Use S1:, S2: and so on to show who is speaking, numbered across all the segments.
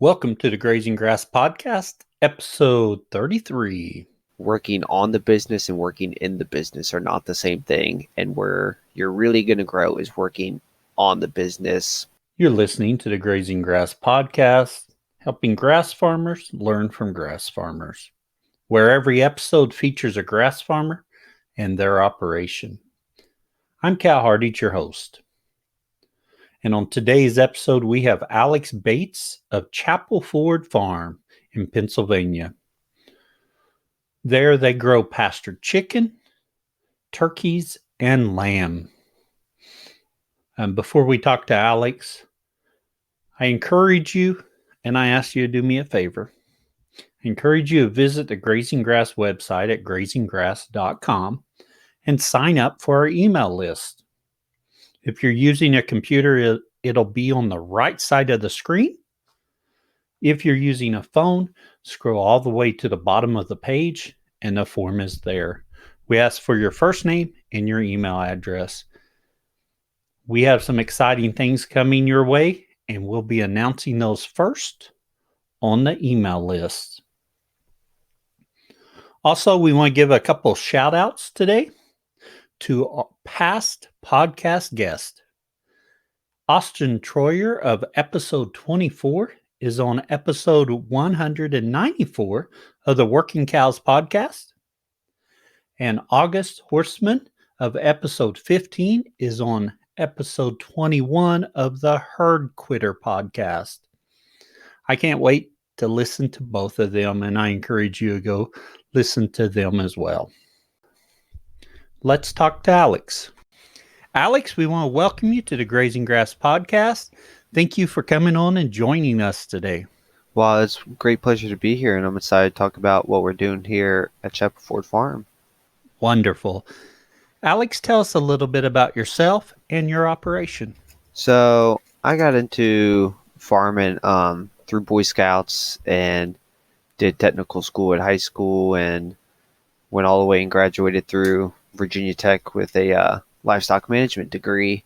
S1: Welcome to the Grazing Grass Podcast, episode 33.
S2: Working on the business and working in the business are not the same thing. And where you're really going to grow is working on the business.
S1: You're listening to the Grazing Grass Podcast, helping grass farmers learn from grass farmers, where every episode features a grass farmer and their operation. I'm Cal Hardage, your host. And on today's episode, we have Alex Bates of Chapel Ford Farm in Pennsylvania. There they grow pastured chicken, turkeys, and lamb. Before we talk to Alex, I encourage you, and I ask you to do me a favor. I encourage you to visit the Grazing Grass website at grazinggrass.com and sign up for our email list. If you're using a computer, it'll be on the right side of the screen. If you're using a phone, scroll all the way to the bottom of the page and the form is there. We ask for your first name and your email address. We have some exciting things coming your way, and we'll be announcing those first on the email list. Also, we want to give a couple shout outs today to our past podcast guest. Austin Troyer of episode 24 is on episode 194 of the Working Cows podcast. And August Horseman of episode 15 is on episode 21 of the Herd Quitter podcast. I can't wait to listen to both of them, and I encourage you to go listen to them as well. Let's talk to Alex. Alex, we want to welcome you to the Grazing Grass Podcast. Thank you for coming on and joining us today.
S2: Well, it's a great pleasure to be here, and I'm excited to talk about what we're doing here at Chapel Ford Farm.
S1: Wonderful. Alex, tell us a little bit about yourself and your operation.
S2: So I got into farming through Boy Scouts and did technical school at high school and went all the way and graduated through Virginia Tech with a livestock management degree.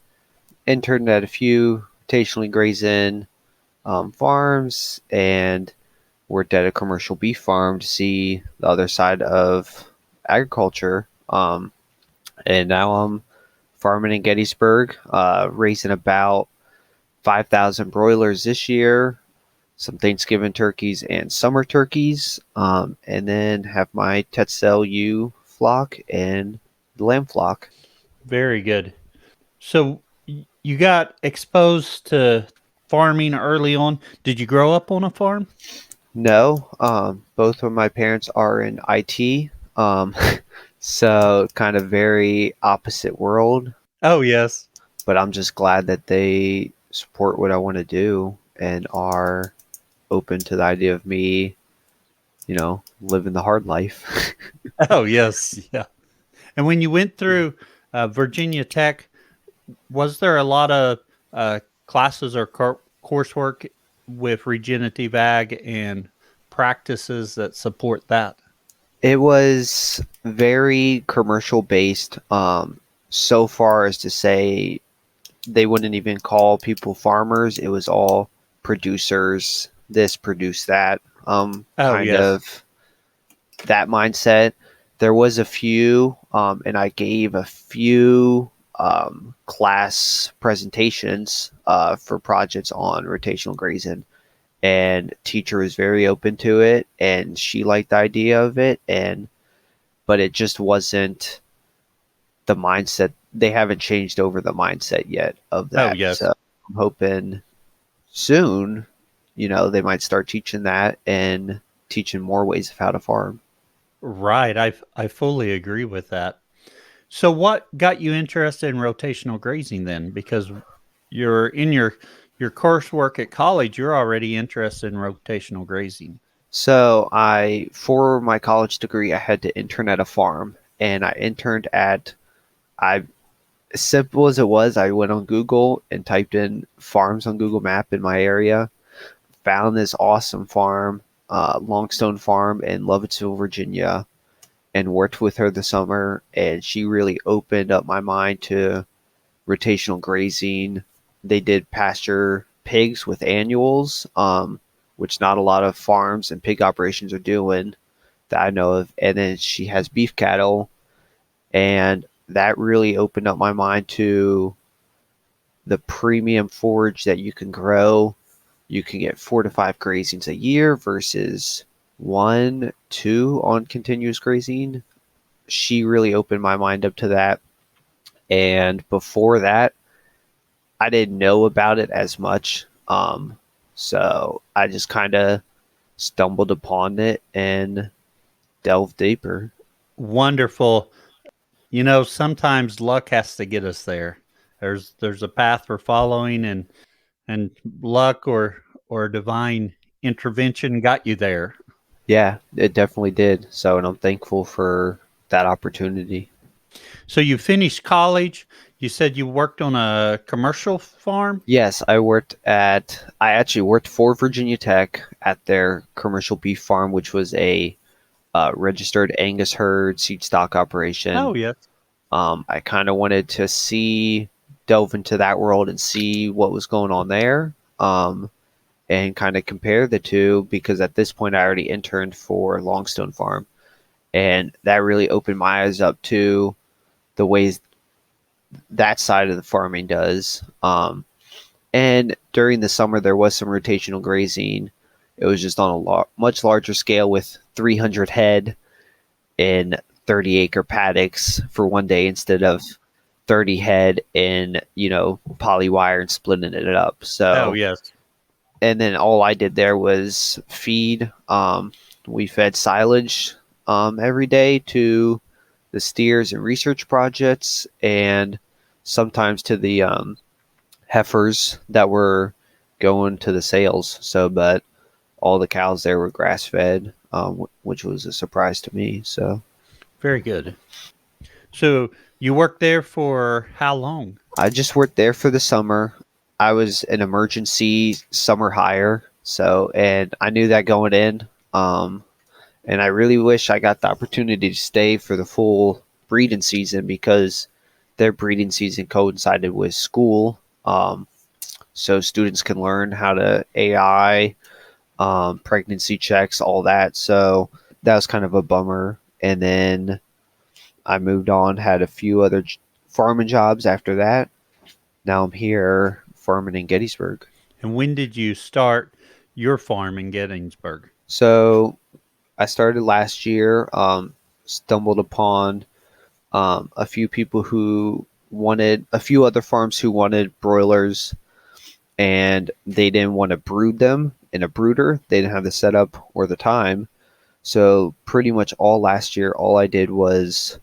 S2: Interned at a few rotationally grazing farms and worked at a commercial beef farm to see the other side of agriculture. And now I'm farming in Gettysburg, raising about 5,000 broilers this year, some Thanksgiving turkeys and summer turkeys, and then have my Tetzel ewe flock and the lamb flock.
S1: Very good. So you got exposed to farming early on. Did you grow up on a farm?
S2: No, both of my parents are in IT, so kind of very opposite world.
S1: Oh, yes.
S2: But I'm just glad that they support what I want to do and are open to the idea of me, living the hard life.
S1: Oh, yes. Yeah. And when you went through Virginia Tech, was there a lot of classes or coursework with regenerative ag and practices that support that?
S2: It was very commercial based, so far as to say they wouldn't even call people farmers. It was all producers, this, produce that, of that mindset. There was a few, and I gave a few class presentations for projects on rotational grazing, and teacher was very open to it, and she liked the idea of it, but it just wasn't the mindset. They haven't changed over the mindset yet of that.
S1: Oh, yes.
S2: So I'm hoping soon, they might start teaching that and teaching more ways of how to farm.
S1: Right. I fully agree with that. So what got you interested in rotational grazing then? Because you're in your coursework at college, you're already interested in rotational grazing.
S2: So for my college degree, I had to intern at a farm, and I interned as simple as it was, I went on Google and typed in farms on Google Map in my area, found this awesome farm, Longstone Farm in Lovettsville, Virginia, and worked with her this summer, and she really opened up my mind to rotational grazing. They did pasture pigs with annuals, which not a lot of farms and pig operations are doing that I know of. And then she has beef cattle, and that really opened up my mind to the premium forage that you can grow. You can get 4 to 5 grazings a year versus 1, 2 on continuous grazing. She really opened my mind up to that. And before that, I didn't know about it as much. So I just kind of stumbled upon it and delved deeper.
S1: Wonderful. Sometimes luck has to get us there. There's a path we're following, and luck or divine intervention got you there.
S2: Yeah, it definitely did. So, and I'm thankful for that opportunity.
S1: So you finished college. You said you worked on a commercial farm?
S2: Yes, I actually worked for Virginia Tech at their commercial beef farm, which was a registered Angus herd seed stock operation.
S1: Oh, yes.
S2: I kind of wanted to delve into that world and see what was going on there, and kind of compare the two, because at this point I already interned for Longstone Farm, and that really opened my eyes up to the ways that side of the farming does. And during the summer, there was some rotational grazing. It was just on a much larger scale with 300 head in 30-acre paddocks for one day instead of 30 head in, polywire and splitting it up. So,
S1: Oh, yes.
S2: and then all I did there was feed. We fed silage every day to the steers and research projects, and sometimes to the heifers that were going to the sales. So, but all the cows there were grass fed, which was a surprise to me. So,
S1: Very good. So you worked there for how long?
S2: I just worked there for the summer. I was an emergency summer hire. So, and I knew that going in. And I really wish I got the opportunity to stay for the full breeding season, because their breeding season coincided with school. So students can learn how to AI, pregnancy checks, all that. So that was kind of a bummer. And then I moved on, had a few other farming jobs after that. Now I'm here farming in Gettysburg.
S1: And when did you start your farm in Gettysburg?
S2: So I started last year, stumbled upon a few people who wanted, a few other farms who wanted broilers, and they didn't want to brood them in a brooder. They didn't have the setup or the time. So pretty much all last year, all I did was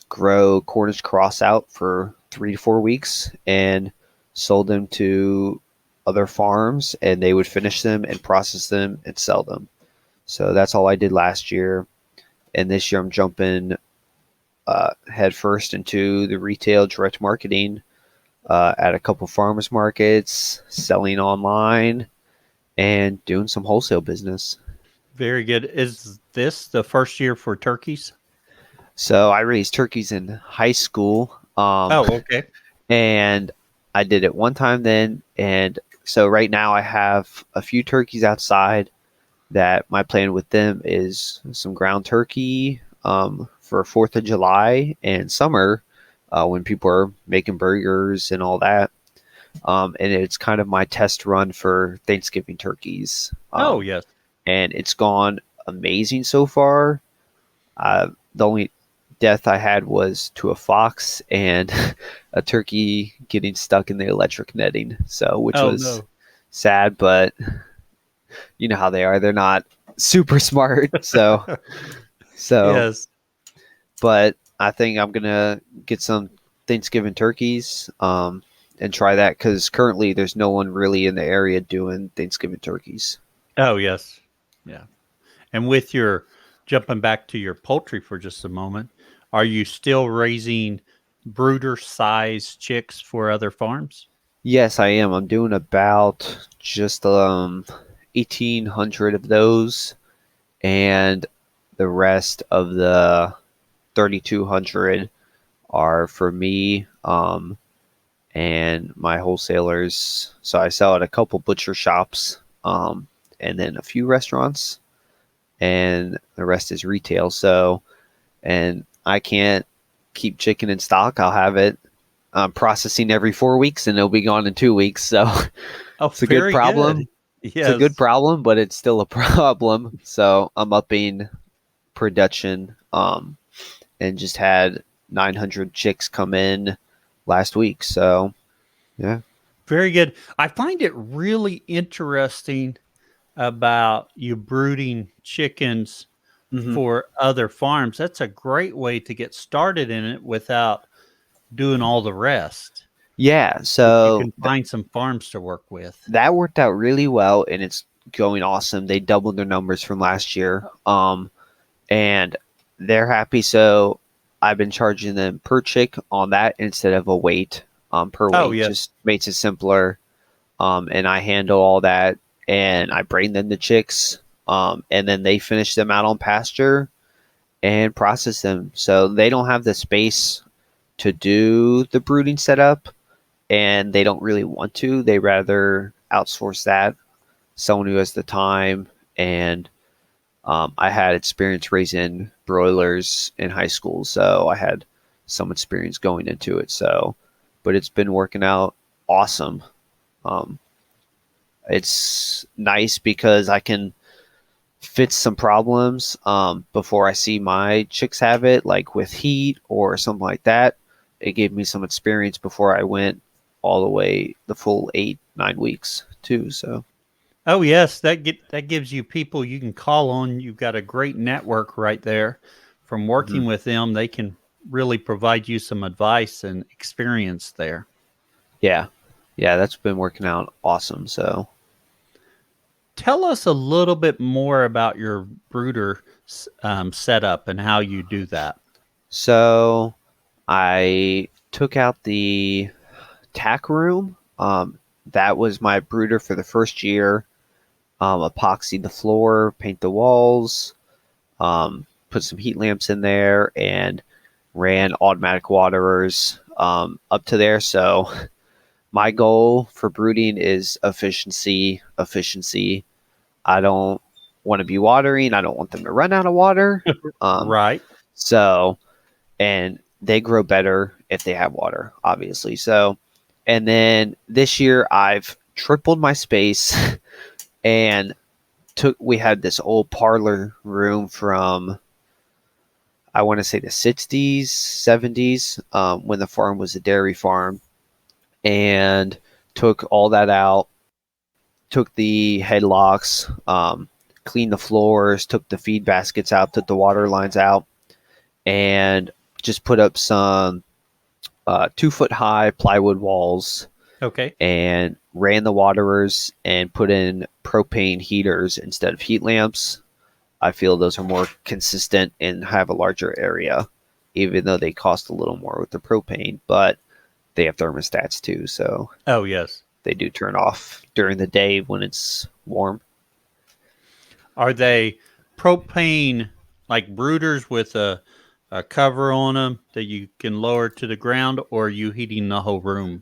S2: grow Cornish cross out for 3 to 4 weeks and sold them to other farms, and they would finish them and process them and sell them. So that's all I did last year. And this year I'm jumping head first into the retail direct marketing at a couple farmers markets, selling online, and doing some wholesale business.
S1: Very good. Is this the first year for turkeys?
S2: So I raised turkeys in high school.
S1: Okay.
S2: And I did it one time then. And so right now I have a few turkeys outside that my plan with them is some ground turkey for 4th of July and summer when people are making burgers and all that. And it's kind of my test run for Thanksgiving turkeys.
S1: Yes.
S2: And it's gone amazing so far. The only death I had was to a fox and a turkey getting stuck in the electric netting. So, which was sad, but you know how they are. They're not super smart. So,
S1: Yes.
S2: But I think I'm going to get some Thanksgiving turkeys and try that, because currently there's no one really in the area doing Thanksgiving turkeys.
S1: Oh, yes. Yeah. And with your, jumping back to your poultry for just a moment, are you still raising brooder size chicks for other farms?
S2: Yes, I am. I'm doing about just 1,800 of those, and the rest of the 3,200 are for me and my wholesalers. So I sell at a couple butcher shops, and then a few restaurants, and the rest is retail. So, and I can't keep chicken in stock. I'll have it processing every 4 weeks, and it'll be gone in 2 weeks. So
S1: Oh,
S2: it's a good
S1: very good.
S2: problem. It's a good
S1: Yes.
S2: problem, but it's still a problem. So I'm upping production, and just had 900 chicks come in last week. So yeah.
S1: Very good. I find it really interesting about you brooding chickens
S2: Hmm.
S1: for other farms. That's a great way to get started in it without doing all the rest.
S2: Yeah.
S1: If you
S2: So
S1: can find some farms to work with.
S2: that worked out really well, and it's going awesome. They doubled their numbers from last year. And they're happy. So I've been charging them per chick on that instead of a weight, per
S1: Oh,
S2: weight.
S1: yes.
S2: Just makes it simpler. And I handle all that, and I bring them the chicks, and then they finish them out on pasture and process them. So they don't have the space to do the brooding setup, and they don't really want to. They rather outsource that, someone who has the time. And I had experience raising broilers in high school, so I had some experience going into it. So, but it's been working out awesome. Um, it's nice because I can fix some problems before I see my chicks have it, like with heat or something like that. It gave me some experience before I went all the way the full 8, 9 weeks too. So
S1: Oh, yes. That gives you people you can call on. You've got a great network right there. From working
S2: mhm.
S1: with them, they can really provide you some advice and experience there.
S2: Yeah, yeah, that's been working out awesome. So
S1: Tell us a little bit more about your brooder setup and how you do that.
S2: so I took out the tack room. That was my brooder for the first year. Epoxy the floor, paint the walls, put some heat lamps in there, and ran automatic waterers up to there. So my goal for brooding is efficiency, efficiency. I don't want to be watering. I don't want them to run out of water. Um,
S1: Right.
S2: so, and they grow better if they have water, obviously. So, and then this year I've tripled my space and we had this old parlor room from, I want to say, the 60s, 70s, when the farm was a dairy farm, and took all that out, took the headlocks, cleaned the floors, took the feed baskets out, took the water lines out, and just put up some 2 foot high plywood walls,
S1: Okay.
S2: and ran the waterers and put in propane heaters instead of heat lamps. I feel those are more consistent and have a larger area, even though they cost a little more with the propane, but they have thermostats too, so
S1: Oh, yes.
S2: they do turn off during the day when it's warm.
S1: Are they propane like brooders with a cover on them that you can lower to the ground, or are you heating the whole room?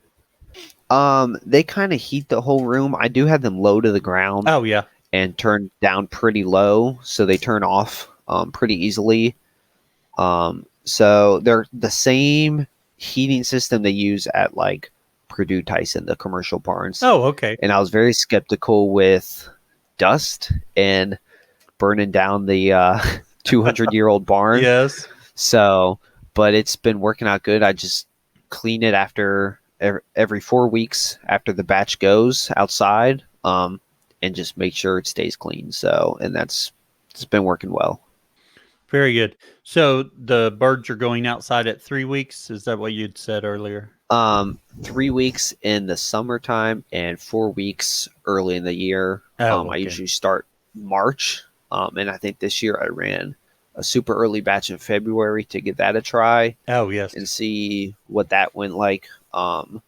S2: They kind of heat the whole room. I do have them low to the ground
S1: Oh, yeah.
S2: and turned down pretty low, so they turn off pretty easily. So they're the same heating system they use at like Purdue Tyson, the commercial barns.
S1: Oh, okay.
S2: And I was very skeptical with dust and burning down the 200-year-old barn.
S1: Yes.
S2: So, but it's been working out good. I just clean it after every 4 weeks after the batch goes outside, and just make sure it stays clean. So, and it's been working well.
S1: Very good. So the birds are going outside at 3 weeks. Is that what you'd said earlier?
S2: 3 weeks in the summertime and 4 weeks early in the year.
S1: Oh,
S2: I
S1: okay.
S2: usually start March, and I think this year I ran a super early batch in February to give that a try
S1: Oh, yes.
S2: and see what that went like. And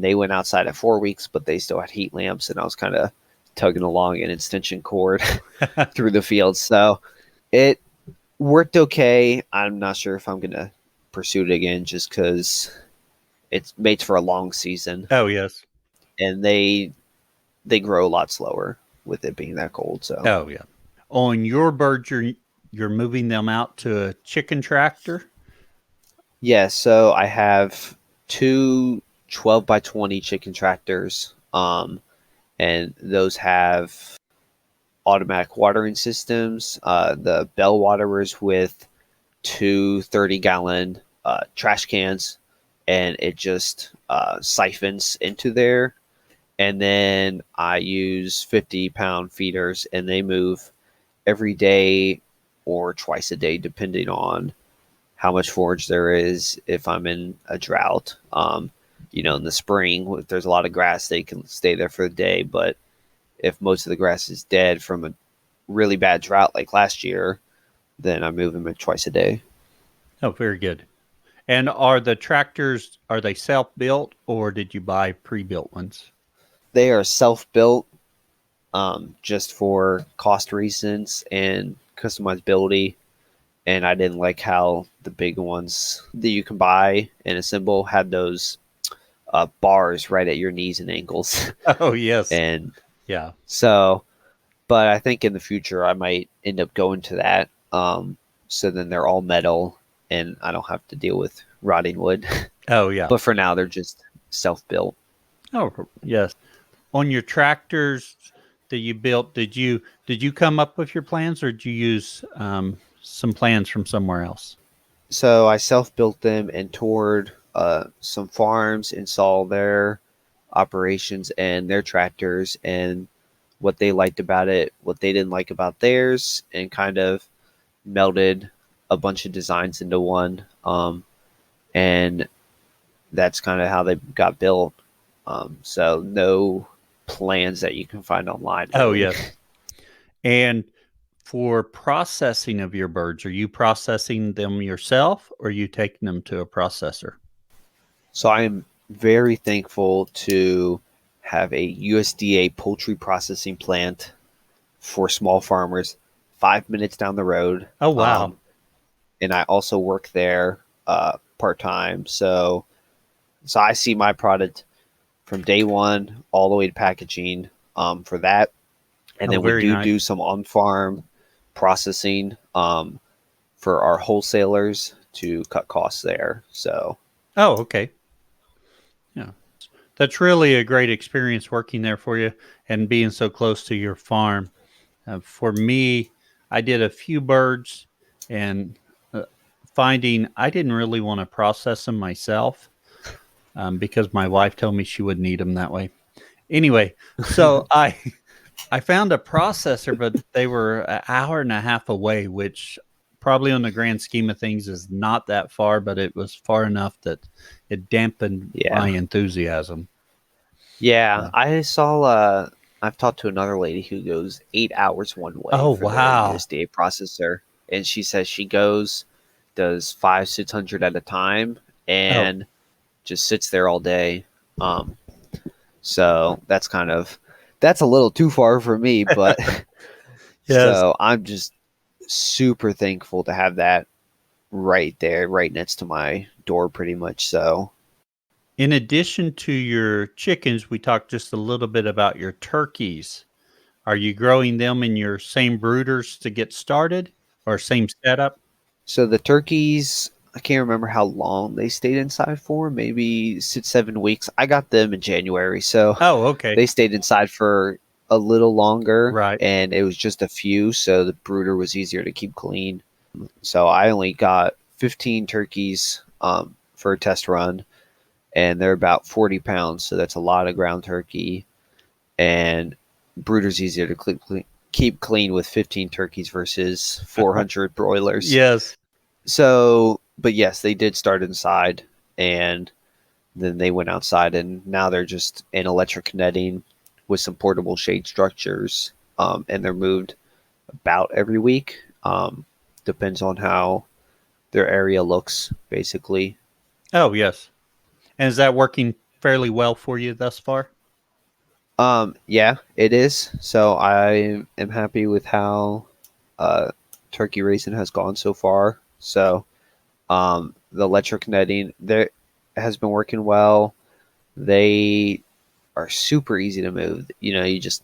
S2: they went outside at 4 weeks, but they still had heat lamps, and I was kind of tugging along an extension cord through the field. So it worked okay. I'm not sure if I'm gonna pursue it again, just because it's made for a long season,
S1: Oh, yes.
S2: and they grow a lot slower. with it being that cold. So
S1: Oh yeah. On your birds, you're moving them out to a chicken tractor.
S2: yeah, so I have two 12 by 20 chicken tractors, and those have automatic watering systems. The bell waterers with two 30-gallon trash cans, and it just siphons into there. And then I use 50-pound feeders, and they move every day or twice a day, depending on how much forage there is. If I'm in a drought, in the spring, if there's a lot of grass, they can stay there for the day. But if most of the grass is dead from a really bad drought like last year, then I move them twice a day.
S1: Oh, very good. And are the tractors, are they self-built or did you buy pre-built ones?
S2: They are self-built, just for cost reasons and customizability. And I didn't like how the big ones that you can buy and assemble had those bars right at your knees and ankles.
S1: Oh, yes.
S2: And
S1: Yeah.
S2: so, but I think in the future I might end up going to that. So then they're all metal and I don't have to deal with rotting wood.
S1: Oh, yeah.
S2: But for now, they're just self-built.
S1: Oh, yes. On your tractors that you built, did you come up with your plans or did you use some plans from somewhere else?
S2: So I self-built them and toured some farms and saw their operations and their tractors and what they liked about it, what they didn't like about theirs, and kind of melded a bunch of designs into one. And that's kind of how they got built. So no plans that you can find online.
S1: Oh,
S2: really.
S1: yes. And for processing of your birds, are you processing them yourself or are you taking them to a processor?
S2: So I am very thankful to have a USDA poultry processing plant for small farmers 5 minutes down the road.
S1: Oh, wow.
S2: And I also work there part-time. So I see my product from day one all the way to packaging for that. And then we do some on-farm processing for our wholesalers to cut costs there. So.
S1: Oh, okay. Yeah. That's really a great experience working there for you and being so close to your farm. For me, I did a few birds and finding I didn't really want to process them myself because my wife told me she would need them that way. Anyway, so I found a processor, but they were an hour and a half away, which probably on the grand scheme of things is not that far, but it was far enough that it dampened my enthusiasm.
S2: Yeah, I saw. I've talked to another lady who goes 8 hours one way.
S1: Oh,
S2: for
S1: wow.
S2: The USDA processor, and she says she does 500-600 at a time, and just sits there all day. So that's a little too far for me, but
S1: Yes.
S2: So I'm just super thankful to have that right there, right next to my door, pretty much. So.
S1: In addition to your chickens, we talked just a little bit about your turkeys. Are you growing them in your same brooders to get started or same setup?
S2: So the turkeys, I can't remember how long they stayed inside for, maybe 6-7 weeks. I got them in January, so
S1: okay.
S2: They stayed inside for a little longer,
S1: right?
S2: And it was just a few, so the brooder was easier to keep clean. So I only got 15 turkeys for a test run, and they're about 40 pounds, so that's a lot of ground turkey. And brooder's easier to keep clean with 15 turkeys versus 400 broilers.
S1: Yes.
S2: So, but yes, they did start inside, and then they went outside, and now they're just in electric netting with some portable shade structures, and they're moved about every week. Depends on how their area looks, basically.
S1: Oh, yes. And is that working fairly well for you thus far?
S2: Yeah, it is. So I am happy with how turkey raising has gone so far. So the electric netting there has been working well. They are super easy to move. You just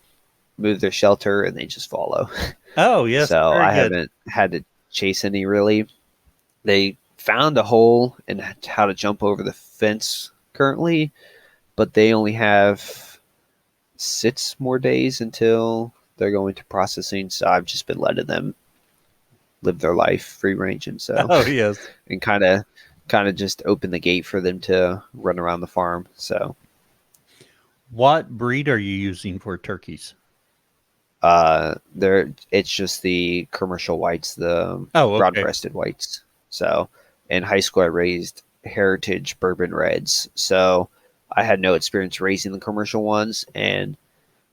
S2: move their shelter and they just follow.
S1: Oh, yes.
S2: So
S1: Very
S2: I
S1: good.
S2: haven't had to chase any really. They found a hole and how to jump over the fence currently, but they only have 6 more days until they're going to processing. So I've just been letting them live their life free range, and so
S1: Oh, yes.
S2: and kind of just open the gate for them to run around the farm. So
S1: What breed are you using for turkeys?
S2: there it's just the commercial whites, the
S1: Oh,
S2: broad
S1: okay.
S2: breasted whites. So in high school I raised heritage bourbon reds. So I had no experience raising the commercial ones, and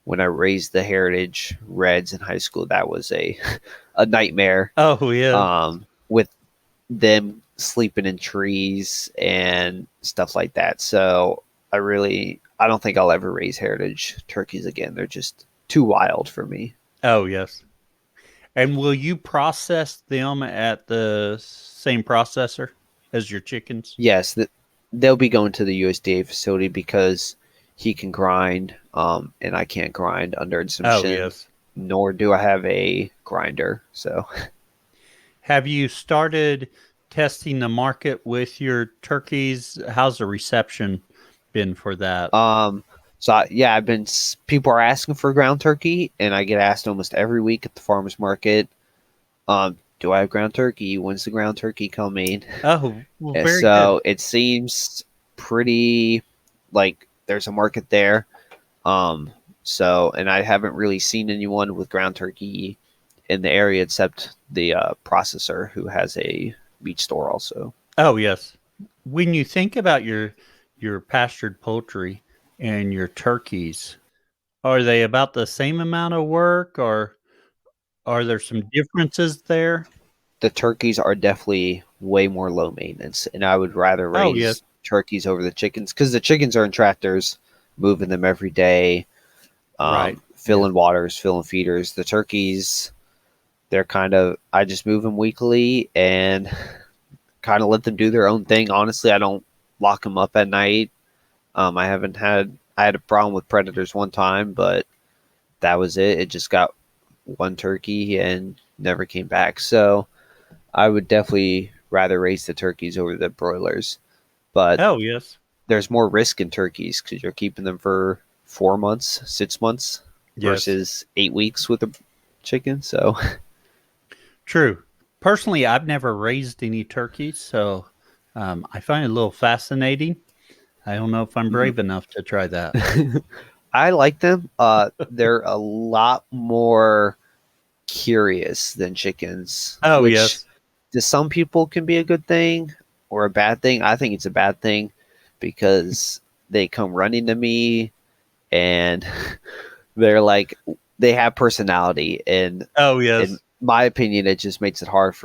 S2: when I raised the heritage reds in high school, that was a a nightmare.
S1: Oh, yes.
S2: With them sleeping in trees and stuff like that. So I don't think I'll ever raise heritage turkeys again. They're just too wild for me.
S1: Oh, yes. And will you process them at the same processor as your chickens?
S2: Yes, they'll be going to the USDA facility because he can grind, and I can't grind under its
S1: Oh,
S2: machine,
S1: yes.
S2: nor do I have a grinder. So
S1: Have you started testing the market with your turkeys? How's the reception been for that?
S2: Um, yeah, people are asking for ground turkey, and I get asked almost every week at the farmers market. Do I have ground turkey? When's the ground turkey coming?
S1: Oh, well,
S2: And
S1: very good.
S2: so it seems pretty like there's a market there. Um, and I haven't really seen anyone with ground turkey in the area except the processor who has a meat store also.
S1: Oh, yes. When you think about your pastured poultry and your turkeys, are they about the same amount of work, or are there some differences there?
S2: The turkeys are definitely way more low maintenance, and I would rather
S1: Oh, yes.
S2: raise turkeys over the chickens because the chickens are in tractors, moving them every day,
S1: Right. Yes.
S2: filling waters, filling feeders. The turkeys, I just move them weekly and kind of let them do their own thing. Honestly, I don't lock them up at night. I had a problem with predators one time, but that was it. It just got one turkey and never came back. So I would definitely rather raise the turkeys over the broilers. But
S1: Oh, yes.
S2: there's more risk in turkeys because you're keeping them for 4 months, 6 months
S1: Yes.
S2: versus 8 weeks with a chicken. So
S1: True. Personally, I've never raised any turkeys, so I find it a little fascinating. I don't know if I'm brave enough to try that.
S2: I like them. They're a lot more curious than chickens,
S1: Oh,
S2: which
S1: yes.
S2: to some people can be a good thing or a bad thing. I think it's a bad thing because they come running to me and they're like they have personality, and
S1: Oh,
S2: in
S1: yes.
S2: my opinion it just makes it hard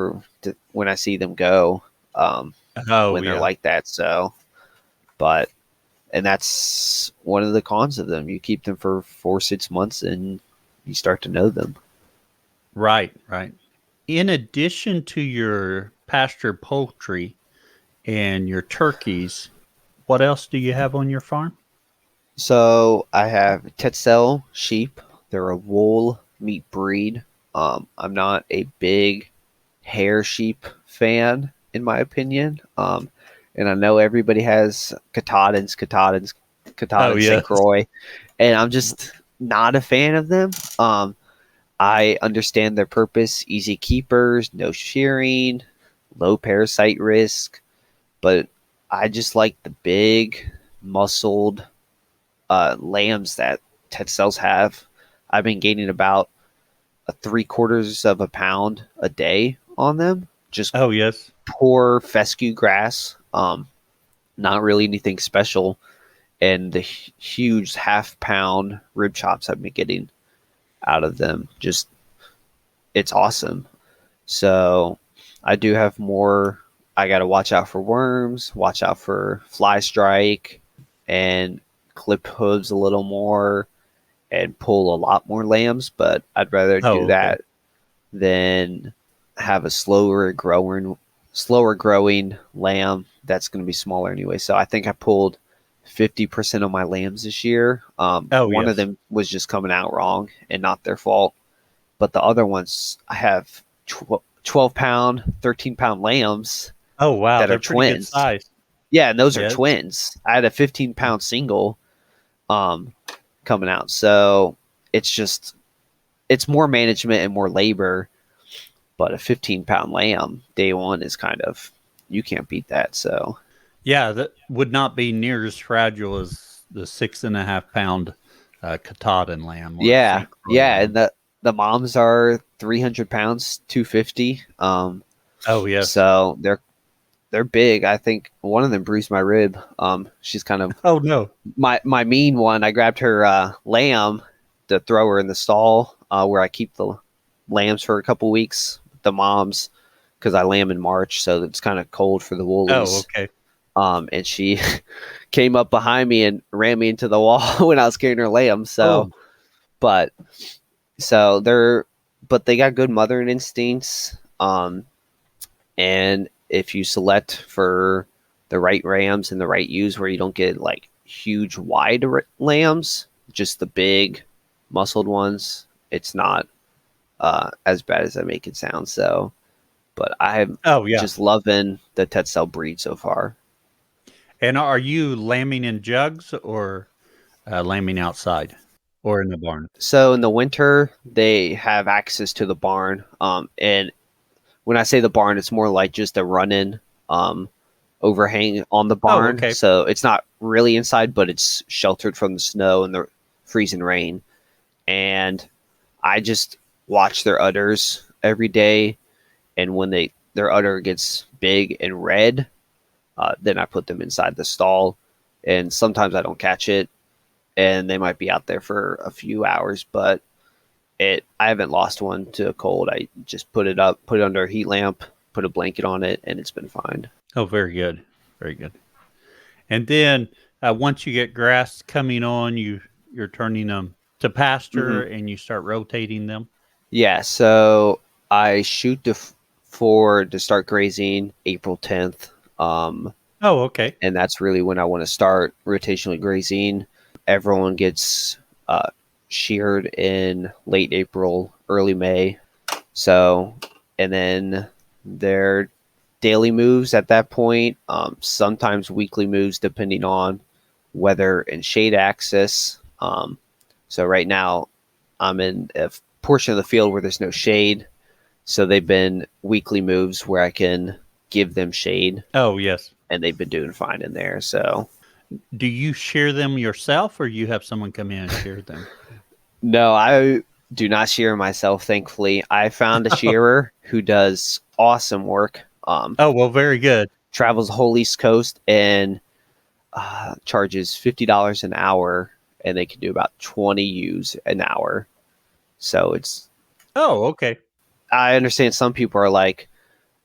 S2: when I see them go,
S1: Oh,
S2: when they're
S1: yeah.
S2: like that. So but and that's one of the cons of them. You keep them for 4 6 months and you start to know them.
S1: Right, right. In addition to your pasture poultry and your turkeys, what else do you have on your farm?
S2: So I have Tetzel sheep. They're a wool meat breed. I'm not a big hair sheep fan, in my opinion. And I know everybody has
S1: Oh,
S2: Katahdins St.
S1: yes.
S2: Croix, and I'm just not a fan of them. I understand their purpose: easy keepers, no shearing, low parasite risk, but I just like the big, muscled lambs that Tetzels have. I've been gaining about a 3/4 of a pound a day on them. Just
S1: Oh, yes.
S2: poor fescue grass. Not really anything special. And the huge half-pound rib chops I've been getting out of them, just it's awesome. So I do have more. I got to watch out for worms, watch out for fly strike, and clip hooves a little more and pull a lot more lambs. But I'd rather do
S1: Oh, okay.
S2: that than have a slower growing lamb that's going to be smaller anyway. So I think I pulled 50% of my lambs this year.
S1: Oh,
S2: One of
S1: yes.
S2: them was just coming out wrong and not their fault. But the other ones, I have 12-pound, 13-pound lambs
S1: Oh, wow.
S2: that are
S1: They're pretty good
S2: twins.
S1: size.
S2: Yeah, and those are
S1: Yes.
S2: twins. I had a 15-pound single coming out. So it's more management and more labor. But a 15-pound lamb day one is kind of, you can't beat that. So
S1: Yeah, that would not be near as fragile as the 6.5 pound Katahdin lamb or
S2: yeah,
S1: St. Croix
S2: yeah,
S1: lamb.
S2: and the moms are 300 pounds, 250.
S1: Oh, yes.
S2: So they're big. I think one of them bruised my rib. She's kind of
S1: Oh, no.
S2: my mean one. I grabbed her lamb to throw her in the stall where I keep the lambs for a couple weeks. The moms, because I lamb in March, so it's kind of cold for the
S1: Oh,
S2: woolies.
S1: okay.
S2: And she came up behind me and ran me into the wall when I was carrying her lamb. So,
S1: Oh,
S2: but so but they got good mothering instincts. And if you select for the right rams and the right ewes, where you don't get like huge wide lambs, just the big muscled ones, it's not as bad as I make it sound. So, but I'm
S1: oh, yeah.
S2: just loving the Tetzel breed so far.
S1: And are you lambing in jugs or lambing outside or in the barn?
S2: So in the winter, they have access to the barn. And when I say the barn, it's more like just a run-in overhang on the
S1: Oh,
S2: barn.
S1: okay.
S2: So it's not really inside, but it's sheltered from the snow and the freezing rain. And I just watch their udders every day. And when their udder gets big and red, then I put them inside the stall. And sometimes I don't catch it, and they might be out there for a few hours, but I haven't lost one to a cold. I just put it up, put it under a heat lamp, put a blanket on it, and it's been fine.
S1: Oh, very good. Very good. And then once you get grass coming on, you're turning them to pasture
S2: Hmm.
S1: and you start rotating them.
S2: Yeah, so I shoot to start grazing April 10th.
S1: Oh, okay.
S2: And that's really when I want to start rotationally grazing. Everyone gets sheared in late April, early May. So, and then their daily moves at that point, sometimes weekly moves depending on weather and shade access. So right now, I'm in a portion of the field where there's no shade. So they've been weekly moves where I can give them shade,
S1: Oh, yes.
S2: and they've been doing fine in there. So
S1: Do you shear them yourself or you have someone come in and shear them?
S2: no, I do not shear myself. Thankfully, I found a shearer who does awesome work.
S1: Oh, well, very good.
S2: Travels the whole East Coast and charges $50 an hour, and they can do about 20 ewes an hour. So
S1: Oh, okay.
S2: I understand some people are like,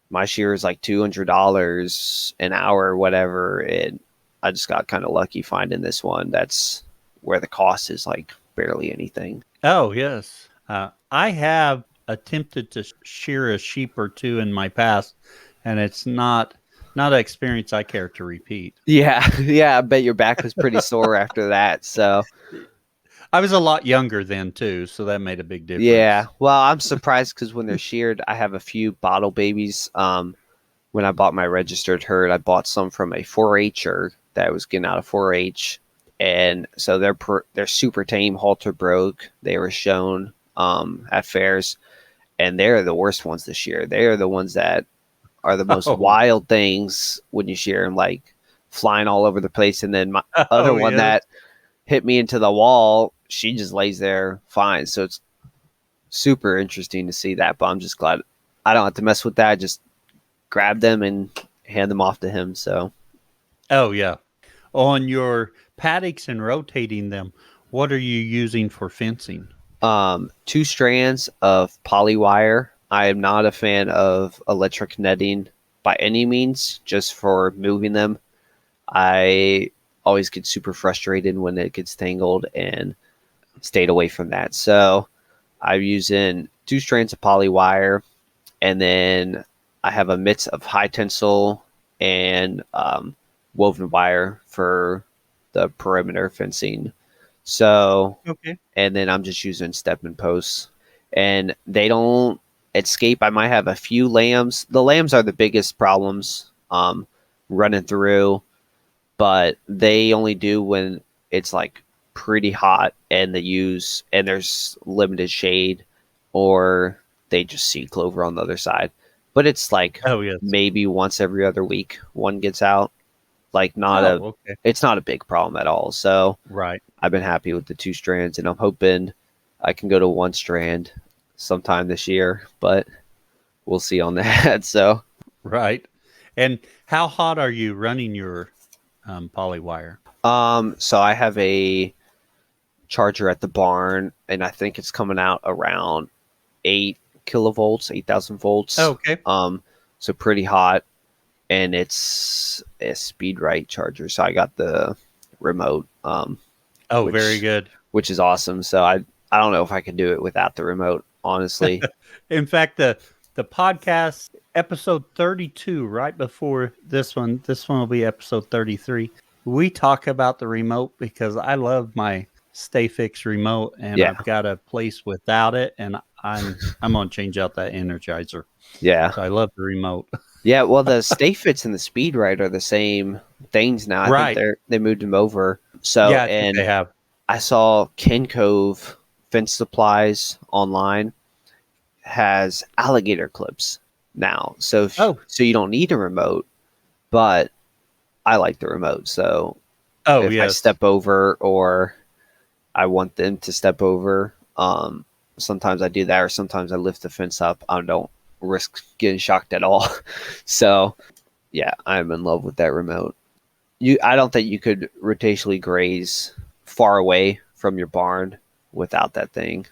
S2: my shear is like $200 an hour or whatever, and I just got kind of lucky finding this one. That's where the cost is like barely anything.
S1: Oh, yes. I have attempted to shear a sheep or two in my past, and it's not an experience I care to repeat.
S2: Yeah, yeah. I bet your back was pretty sore after that. So
S1: I was a lot younger then too, so that made a big
S2: yeah.
S1: difference.
S2: Well, I'm surprised because when they're sheared, I have a few bottle babies. When I bought my registered herd, I bought some from a 4-H'er that was getting out of 4-H, and so they're super tame, halter broke. They were shown at fairs, and they're the worst ones this year. They are the ones that are the most
S1: Oh,
S2: wild things when you shear them, like flying all over the place. And then my other
S1: oh
S2: one
S1: yes.
S2: that hit me into the wall, she just lays there fine. So it's super interesting to see that. But I'm just glad I don't have to mess with that. Just grab them and hand them off to him. So
S1: Oh yeah. On your paddocks and rotating them, what are you using for fencing?
S2: 2 strands of poly wire. I am not a fan of electric netting by any means, just for moving them. I always get super frustrated when it gets tangled and stayed away from that. So I'm using 2 strands of poly wire, and then I have a mix of high tensile and woven wire for the perimeter fencing. So,
S1: Okay.
S2: and then I'm just using stepping posts, and they don't escape. I might have a few lambs. The lambs are the biggest problems running through, but they only do when it's like pretty hot and there's limited shade, or they just see clover on the other side. But it's like
S1: Oh, yes.
S2: maybe once every other week one gets out. Like
S1: Okay.
S2: it's not a big problem at all. So
S1: Right.
S2: I've been happy with the 2 strands, and I'm hoping I can go to 1 strand sometime this year, but we'll see on that. So,
S1: Right. And how hot are you running your poly wire?
S2: so I have a charger at the barn, and I think it's coming out around 8 kilovolts, 8,000 volts.
S1: Okay.
S2: So pretty hot, and it's a speed right charger. So I got the remote.
S1: Very good.
S2: Which is awesome. So I don't know if I could do it without the remote, honestly.
S1: In fact, the podcast episode 32, right before this one will be episode 33. We talk about the remote because I love my Stay Fix remote, and I've got a place without it, and I'm gonna change out that Energizer.
S2: Yeah.
S1: So I love the remote.
S2: Yeah, well, the Stay Fits and the Speed Right are the same things now. I think they moved them over. So
S1: yeah, I think they have.
S2: I saw Ken Cove Fence Supplies online has alligator clips now. So so you don't need a remote, but I like the remote. So if I step over, or I want them to step over, sometimes I do that, or sometimes I lift the fence up. I don't risk getting shocked at all. So yeah, I'm in love with that remote. I don't think you could rotationally graze far away from your barn without that thing,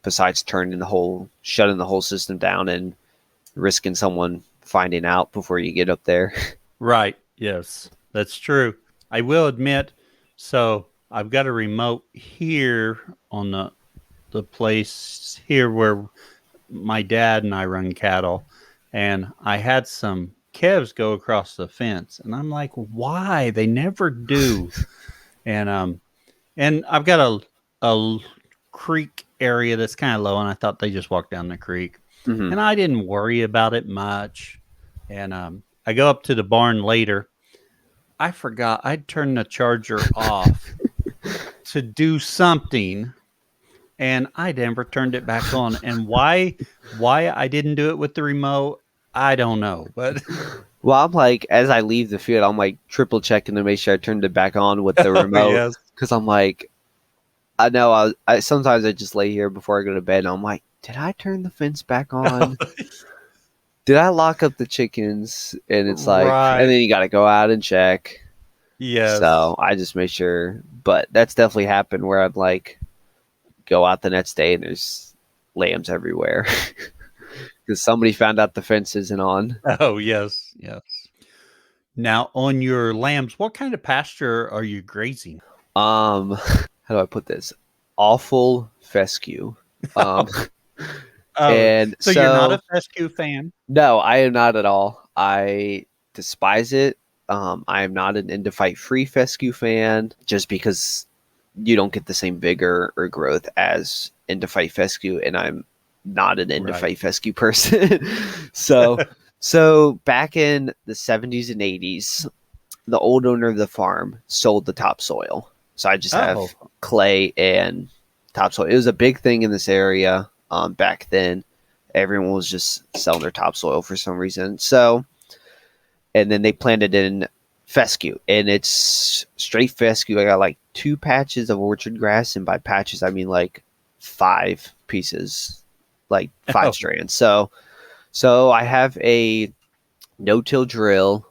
S2: besides shutting the whole system down and risking someone finding out before you get up there.
S1: Right. Yes, that's true. I will admit, so I've got a remote here on the place here where my dad and I run cattle, and I had some calves go across the fence, and I'm like, why? They never do. And I've got a creek area that's kind of low, and I thought they just walked down the creek.
S2: Mm-hmm.
S1: And I didn't worry about it much. And I go up to the barn later. I forgot I'd turned the charger off to do something, and I never turned it back on. And why I didn't do it with the remote, I don't know. But
S2: well, I'm like, as I leave the field, I'm like triple checking to make sure I turned it back on with the remote, because I'm like, I know I sometimes I just lay here before I go to bed, and I'm like, did I turn the fence back on? Did I lock up the chickens? And it's like, and then you got to go out and check.
S1: Yes.
S2: So I just make sure, but that's definitely happened where I'd like go out the next day and there's lambs everywhere because somebody found out the fence isn't on.
S1: Oh, yes. Yes. Now, on your lambs, what kind of pasture are you grazing?
S2: How do I put this? Awful fescue. And
S1: so you're not a fescue fan?
S2: No, I am not at all. I despise it. I am not an Endophyte free fescue fan, just because you don't get the same vigor or growth as Endophyte fescue, and I'm not an Endophyte fescue person. So back in the 70s and 80s, the old owner of the farm sold the topsoil. So I just have clay and topsoil. It was a big thing in this area back then. Everyone was just selling their topsoil for some reason. So, and then they planted in fescue, and it's straight fescue. I got like 2 patches of orchard grass, and by patches I mean like 5 pieces, like 5 strands. So I have a no-till drill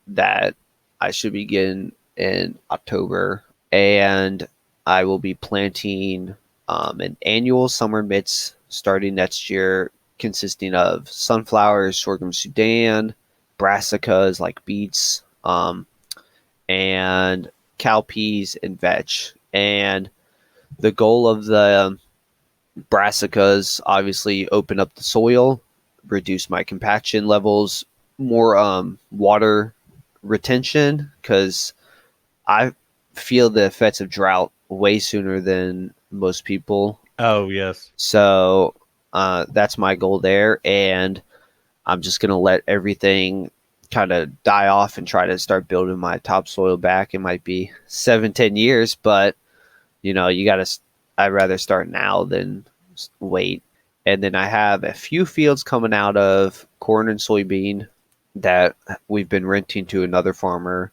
S2: that I should begin in October, and I will be planting an annual summer mix starting next year, consisting of sunflowers, sorghum Sudan, brassicas like beets, and cowpeas and vetch. And the goal of the brassicas, obviously open up the soil, reduce my compaction levels, more water retention, because feel the effects of drought way sooner than most people.
S1: Oh, yes.
S2: So that's my goal there. And I'm just going to let everything kind of die off and try to start building my topsoil back. It might be 7-10 years, but you know, I'd rather start now than wait. And then I have a few fields coming out of corn and soybean that we've been renting to another farmer.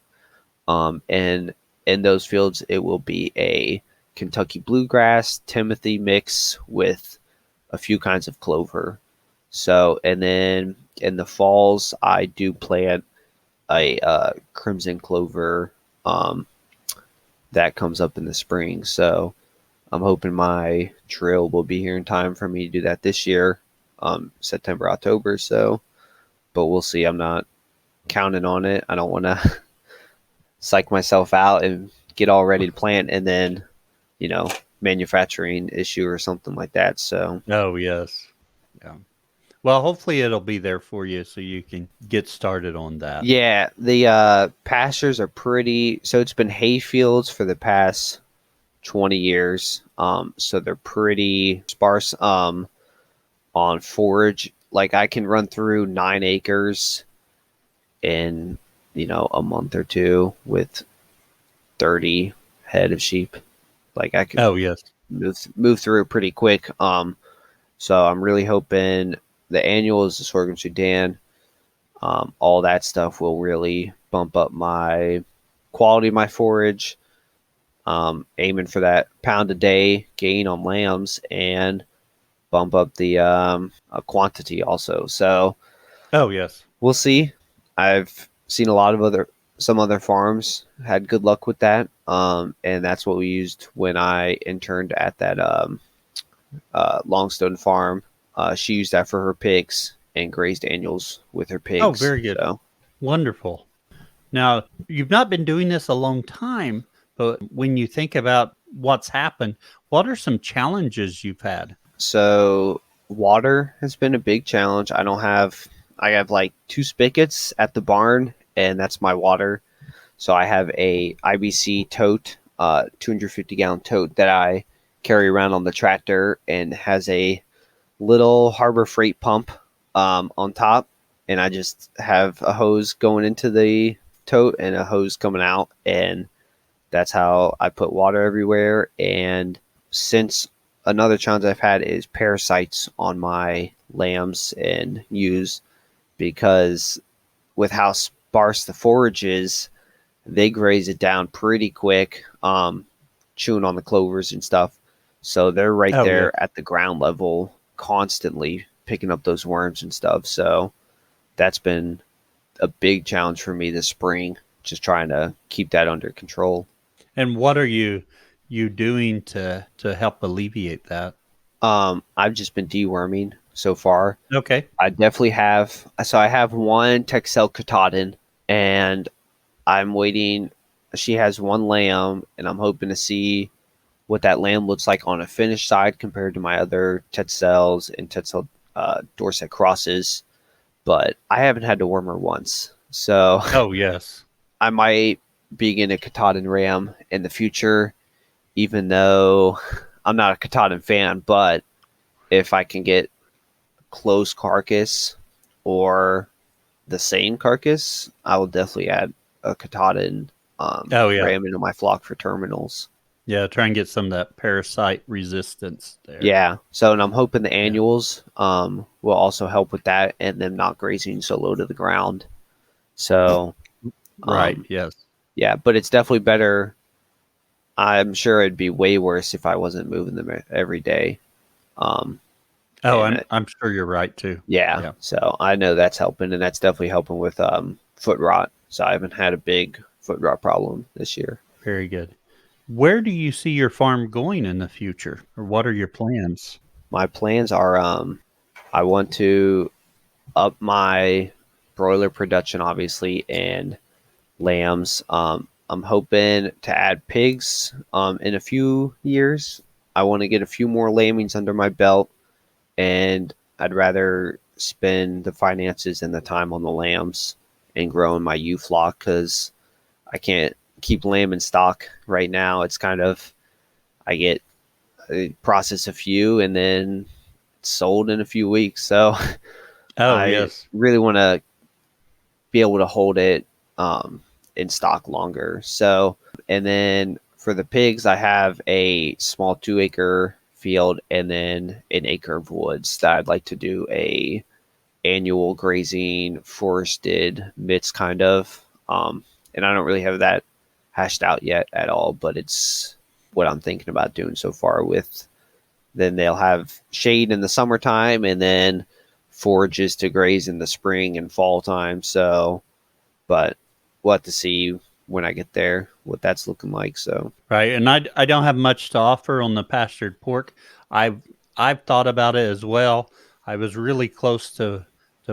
S2: And in those fields, it will be a Kentucky bluegrass, Timothy mix with a few kinds of clover. So, and then in the falls, I do plant a crimson clover that comes up in the spring. So I'm hoping my drill will be here in time for me to do that this year, September, October. So, but we'll see. I'm not counting on it. I don't want to psych myself out and get all ready to plant and then, you know, manufacturing issue or something like that. So,
S1: Oh, yes. Yeah. Well, hopefully it'll be there for you so you can get started on that.
S2: yeah, the pastures are pretty. So it's been hay fields for the past 20 years. So they're pretty sparse on forage. Like I can run through 9 acres in, you know, a month or two with 30 head of sheep. Like I can
S1: Oh, yes.
S2: move through it pretty quick. So I'm really hoping the annuals, the sorghum Sudan, all that stuff will really bump up my quality of my forage. Aiming for that pound a day gain on lambs and bump up the quantity also. So
S1: Oh, yes.
S2: we'll see. I've seen a lot of some other farms had good luck with that, and that's what we used when I interned at that Longstone farm. She used that for her pigs and grazed annuals with her pigs.
S1: Oh, very good.
S2: So,
S1: Wonderful. Now, you've not been doing this a long time, but when you think about what's happened, what are some challenges you've had?
S2: so water has been a big challenge. I have like 2 spigots at the barn, and that's my water. So I have a IBC tote, 250-gallon tote that I carry around on the tractor, and has a little Harbor Freight pump on top, and I just have a hose going into the tote and a hose coming out, and that's how I put water everywhere. And since another challenge I've had is parasites on my lambs and ewes, because with how sparse the forage is, they graze it down pretty quick, chewing on the clovers and stuff. So they're right there at the ground level, constantly picking up those worms and stuff. So that's been a big challenge for me this spring, just trying to keep that under control.
S1: And what are you doing to help alleviate that?
S2: I've just been deworming so far.
S1: Okay.
S2: I definitely have. So I have one Texel Katahdin, and I'm waiting. She has one lamb, and I'm hoping to see what that lamb looks like on a finished side compared to my other Tetzels and Tetzel Dorset crosses. But I haven't had to worm her once. So
S1: Oh, yes.
S2: I might be getting a Katahdin ram in the future, even though I'm not a Katahdin fan. But if I can get close carcass or the same carcass, I will definitely add a Katahdin ram into my flock for terminals.
S1: Yeah, try and get some of that parasite resistance there.
S2: Yeah. So, and I'm hoping the annuals will also help with that and them not grazing so low to the ground. So,
S1: right. Yes.
S2: Yeah, but it's definitely better. I'm sure it'd be way worse if I wasn't moving them every day.
S1: I'm sure you're right too.
S2: Yeah. So I know that's helping, and that's definitely helping with foot rot. So I haven't had a big foot rot problem this year.
S1: Very good. Where do you see your farm going in the future, or what are your plans?
S2: My plans are I want to up my broiler production, obviously, and lambs. I'm hoping to add pigs in a few years. I want to get a few more lambings under my belt, and I'd rather spend the finances and the time on the lambs and growing my ewe flock, because I can't keep lamb in stock right now. It's kind of, I process a few and then it's sold in a few weeks. So
S1: Oh,
S2: I
S1: yes.
S2: really want to be able to hold it in stock longer. So, and then for the pigs, I have a small 2 acre field and then an acre of woods that I'd like to do a annual grazing forested mix kind of. And I don't really have that hashed out yet at all, but it's what I'm thinking about doing so far. With then they'll have shade in the summertime and then forages to graze in the spring and fall time. So, but we'll have to see when I get there what that's looking like. So,
S1: Right. And I don't have much to offer on the pastured pork. I've thought about it as well. I was really close to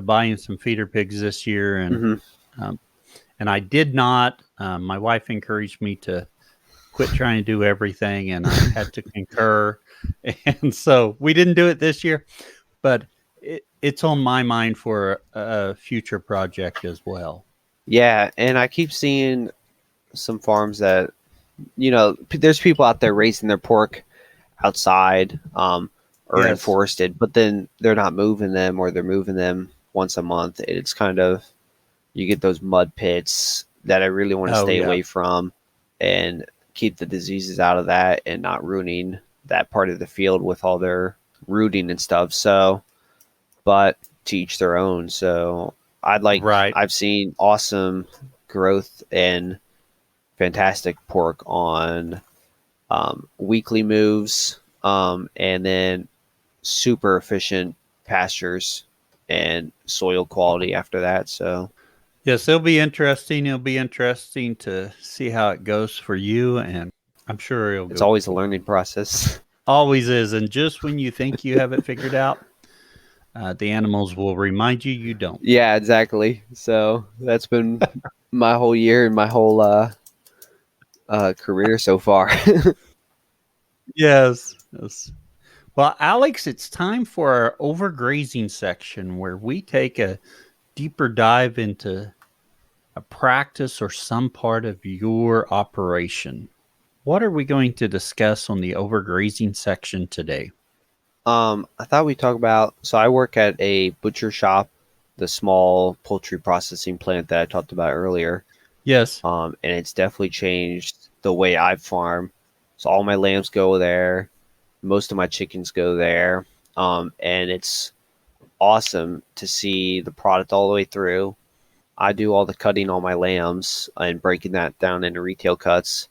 S1: buying some feeder pigs this year,
S2: mhm.
S1: um, and I did not. My wife encouraged me to quit trying to do everything, and I had to concur. And so we didn't do it this year, but it's on my mind for a future project as well.
S2: Yeah, and I keep seeing some farms that there's people out there raising their pork outside or in
S1: Yes.
S2: forested, but then they're not moving them or they're moving them once a month. It's kind of, you get those mud pits that I really want to
S1: Oh,
S2: stay
S1: yeah.
S2: away from and keep the diseases out of that and not ruining that part of the field with all their rooting and stuff. So, but to each their own. So
S1: Right.
S2: I've seen awesome growth and fantastic pork on weekly moves, and then super efficient pastures and soil quality after that. So
S1: Yes, it'll be interesting. It'll be interesting to see how it goes for you, and I'm sure it'll
S2: it's
S1: go.
S2: always a learning process.
S1: Always is, and just when you think you have it figured out, the animals will remind you you don't.
S2: Yeah, exactly. So that's been my whole year and my whole career so far.
S1: Yes. Yes. Well, Alex, it's time for our overgrazing section where we take a deeper dive into a practice or some part of your operation. What are we going to discuss on the overgrazing section today?
S2: I thought we'd talk about. So I work at a butcher shop, the small poultry processing plant that I talked about earlier.
S1: Yes.
S2: And it's definitely changed the way I farm. So all my lambs go there, most of my chickens go there, and it's awesome to see the product all the way through. I do all the cutting on my lambs and breaking that down into retail cuts.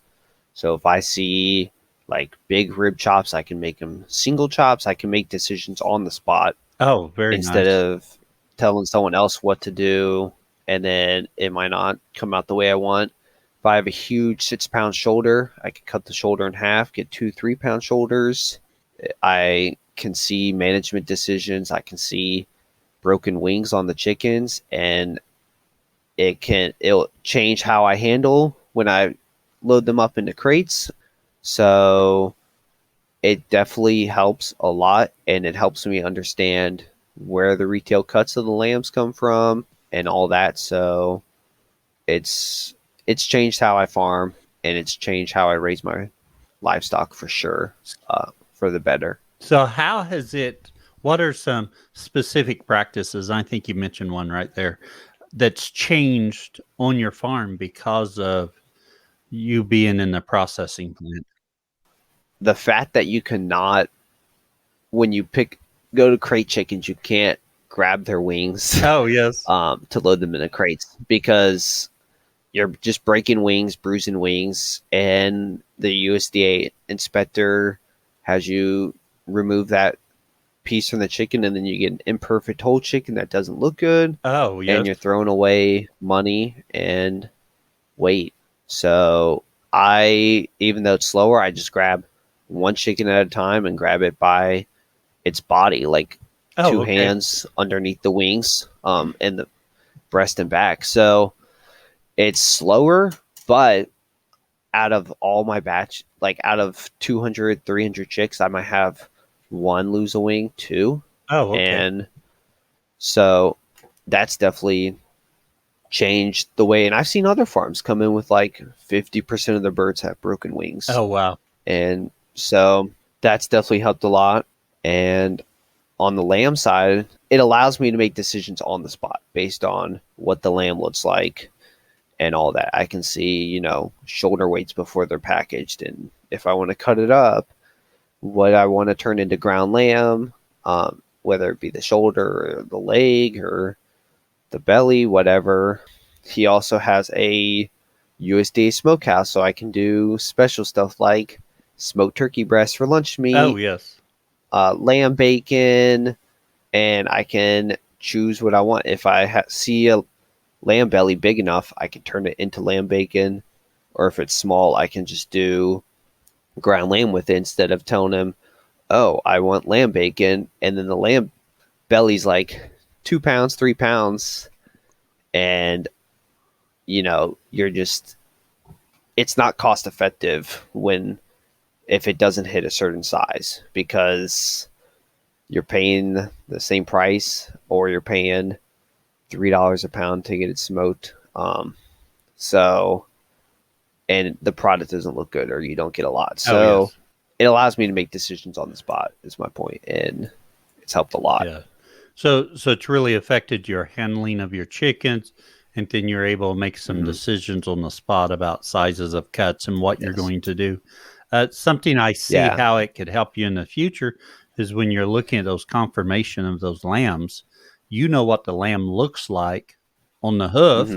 S2: So if I see like big rib chops, I can make them single chops. I can make decisions on the spot
S1: Oh, very
S2: instead
S1: nice.
S2: of telling someone else what to do, and then it might not come out the way I want. If I have a huge 6 pound shoulder, I can cut the shoulder in half, get 2 3 pound shoulders. I can see management decisions. I can see broken wings on the chickens, and it'll change how I handle when I load them up into crates. So it definitely helps a lot, and it helps me understand where the retail cuts of the lambs come from and all that. So it's it's changed how I farm, and it's changed how I raise my livestock for sure, for the better.
S1: So, how has it? What are some specific practices? I think you mentioned one right there that's changed on your farm because of you being in the processing plant.
S2: The fact that you cannot, when you go to crate chickens, you can't grab their wings
S1: Oh, yes.
S2: to load them into crates, because you're just breaking wings, bruising wings, and the USDA inspector has you remove that piece from the chicken, and then you get an imperfect whole chicken that doesn't look good,
S1: Oh,
S2: and
S1: yes.
S2: you're throwing away money and weight. So I, even though it's slower, I just grab one chicken at a time and grab it by its body, like
S1: Oh,
S2: two
S1: okay.
S2: hands underneath the wings, and the breast and back. So it's slower, but out of all my batch, like out of 200, 300 chicks, I might have one lose a wing, two.
S1: Oh, okay.
S2: And so that's definitely changed the way. And I've seen other farms come in with like 50% of their birds have broken wings.
S1: Oh, wow.
S2: And so that's definitely helped a lot. And on the lamb side, it allows me to make decisions on the spot based on what the lamb looks like and all that. I can see, shoulder weights before they're packaged. And if I want to cut it up, what I want to turn into ground lamb, whether it be the shoulder or the leg or the belly, whatever. He also has a USDA smokehouse, so I can do special stuff like smoked turkey breast for lunch meat.
S1: Oh, yes.
S2: Lamb bacon, and I can choose what I want. If I see a lamb belly big enough, I can turn it into lamb bacon, or if it's small, I can just do ground lamb with it instead of telling him, oh, I want lamb bacon, and then the lamb belly's like 2 pounds, 3 pounds, and it's not cost effective if it doesn't hit a certain size, because you're paying the same price or you're paying $3 a pound to get it smoked. So, and the product doesn't look good or you don't get a lot. So
S1: yes.
S2: It allows me to make decisions on the spot is my point, and it's helped a lot.
S1: Yeah. So it's really affected your handling of your chickens, and then you're able to make some decisions on the spot about sizes of cuts and what you're going to do. Something I see how it could help you in the future is when you're looking at those confirmation of those lambs, you know what the lamb looks like on the hoof,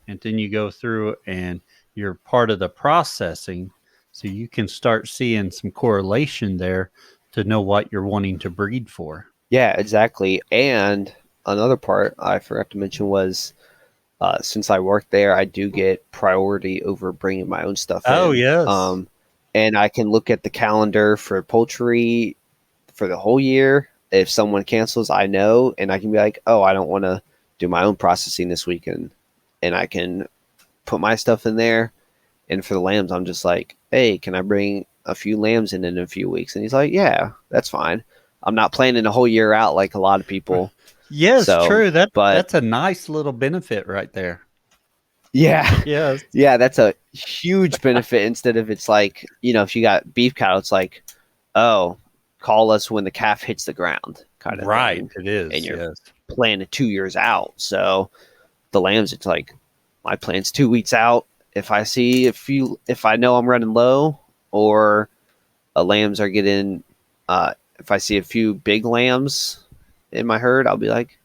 S1: and then you go through and you're part of the processing, so you can start seeing some correlation there to know what you're wanting to breed for.
S2: Yeah, exactly. And another part I forgot to mention was, since I work there, I do get priority over bringing my own stuff in.
S1: Oh, yes.
S2: And I can look at the calendar for poultry for the whole year. If someone cancels, I know, and I can be like, oh, I don't want to do my own processing this weekend. And I can put my stuff in there. And for the lambs, I'm just like, hey, can I bring a few lambs in a few weeks? And he's like, yeah, that's fine. I'm not planning a whole year out like a lot of people.
S1: Yes, true. That's a nice little benefit right there.
S2: Yeah.
S1: Yes.
S2: Yeah, that's a huge benefit. Instead of it's like, if you got beef cattle, it's like, oh, call us when the calf hits the ground kind of
S1: right
S2: thing.
S1: It is.
S2: And you're planning 2 years out. So the lambs, it's like, my plan's 2 weeks out. If I know I'm running low, or lambs are getting, if I see a few big lambs in my herd, I'll be like,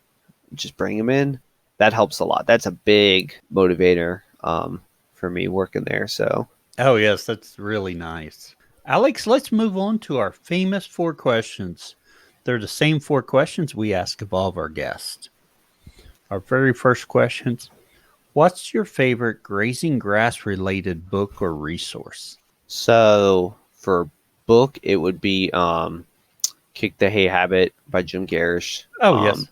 S2: just bring them in. That helps a lot. That's a big motivator for me working there. So,
S1: oh yes, that's really nice. Alex, let's move on to our famous 4 questions. They're the same 4 questions we ask of all of our guests. Our very first questions: what's your favorite grazing grass related book or resource?
S2: So for book, it would be Kick the Hay Habit by Jim Garish.
S1: Oh, yes.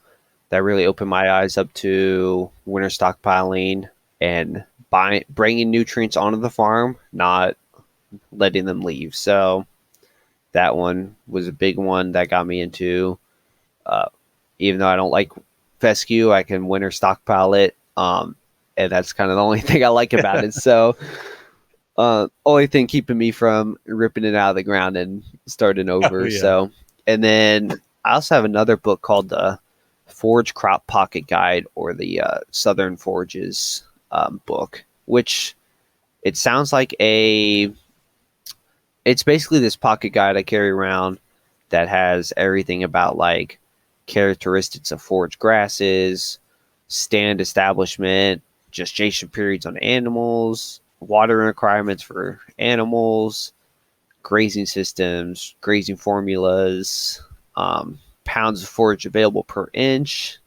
S2: That really opened my eyes up to winter stockpiling and bringing nutrients onto the farm, not letting them leave. So that one was a big one that got me into, even though I don't like fescue, I can winter stockpile it. And that's kind of the only thing I like about it. So only thing keeping me from ripping it out of the ground and starting over.
S1: Oh, yeah.
S2: So, and then I also have another book called the Forage Crop Pocket Guide, or the Southern Forages book, which it sounds like it's basically this pocket guide I carry around that has everything about like characteristics of forage grasses, stand establishment, gestation periods on animals, watering requirements for animals, grazing systems, grazing formulas, pounds of forage available per inch,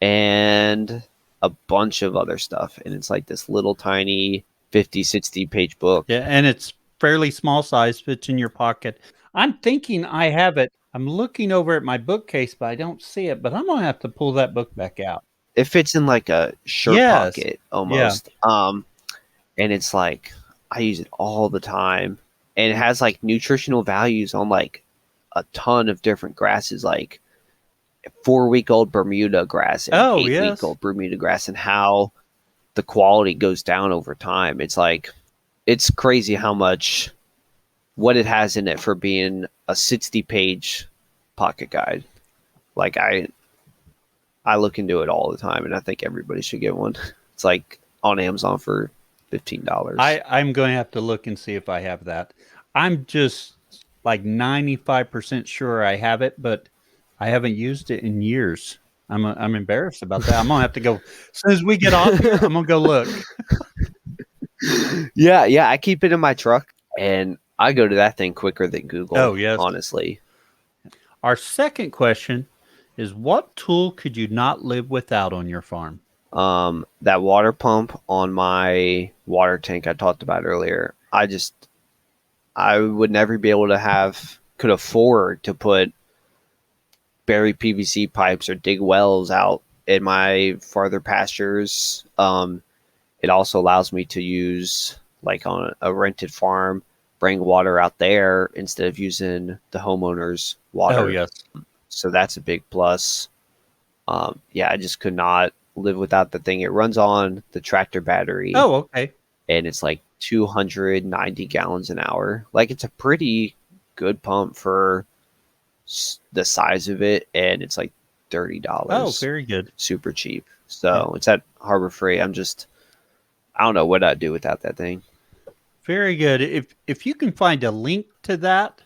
S2: and a bunch of other stuff. And it's like this little tiny 50, 60 page book.
S1: Yeah, and it's fairly small size, fits in your pocket. I'm thinking I have it. I'm looking over at my bookcase, but I don't see it. But I'm going to have to pull that book back out.
S2: It fits in like a shirt pocket almost.
S1: Yeah.
S2: And it's like, I use it all the time. And it has like nutritional values on like a ton of different grasses, like 4-week-old Bermuda grass and 8-week-old Bermuda grass, and how the quality goes down over time. It's like, it's crazy how much what it has in it for being a 60-page pocket guide. Like I look into it all the time, and I think everybody should get one. It's like on Amazon for $15.
S1: I'm going to have to look and see if I have that. I'm just like 95% sure I have it, but I haven't used it in years. I'm embarrassed about that. I'm going to have to go, as soon as we get off here, I'm going to go look.
S2: Yeah, I keep it in my truck, and I go to that thing quicker than Google.
S1: Oh, yes.
S2: Honestly.
S1: Our second question is, what tool could you not live without on your farm?
S2: That water pump on my water tank I talked about earlier. I would never be able to could afford to put buried PVC pipes or dig wells out in my farther pastures. It also allows me to use, like on a rented farm, bring water out there instead of using the homeowner's water.
S1: Oh, yes.
S2: So that's a big plus. Yeah, I just could not live without the thing. It runs on the tractor battery.
S1: Oh, okay.
S2: And it's like 290 gallons an hour. Like, it's a pretty good pump for the size of it, and it's like $30.
S1: Oh, very good.
S2: Super cheap. So It's at Harbor Freight. I don't know what I'd do without that thing.
S1: Very good. If you can find a link to that,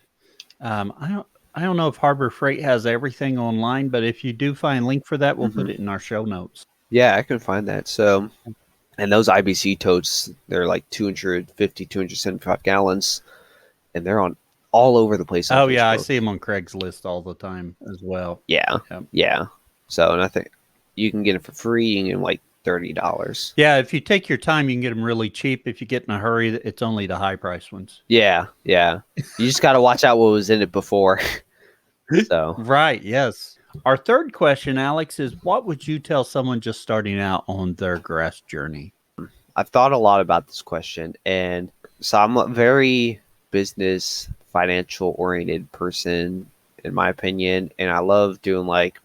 S1: I don't know if Harbor Freight has everything online, but if you do find a link for that, we'll put it in our show notes.
S2: Yeah, I can find that. So, and those IBC totes, they're like 250, 275 gallons, and they're on all over the place.
S1: Oh, yeah, I see them on Craigslist all the time as well.
S2: Yeah. So, and I think you can get it for free. You can get them like $30.
S1: Yeah, if you take your time, you can get them really cheap. If you get in a hurry, it's only the high price ones.
S2: Yeah. You just got to watch out what was in it before. So
S1: right, yes. Our third question, Alex, is what would you tell someone just starting out on their grass journey?
S2: I've thought a lot about this question, and so I'm a very business, financial oriented person, in my opinion, and I love doing like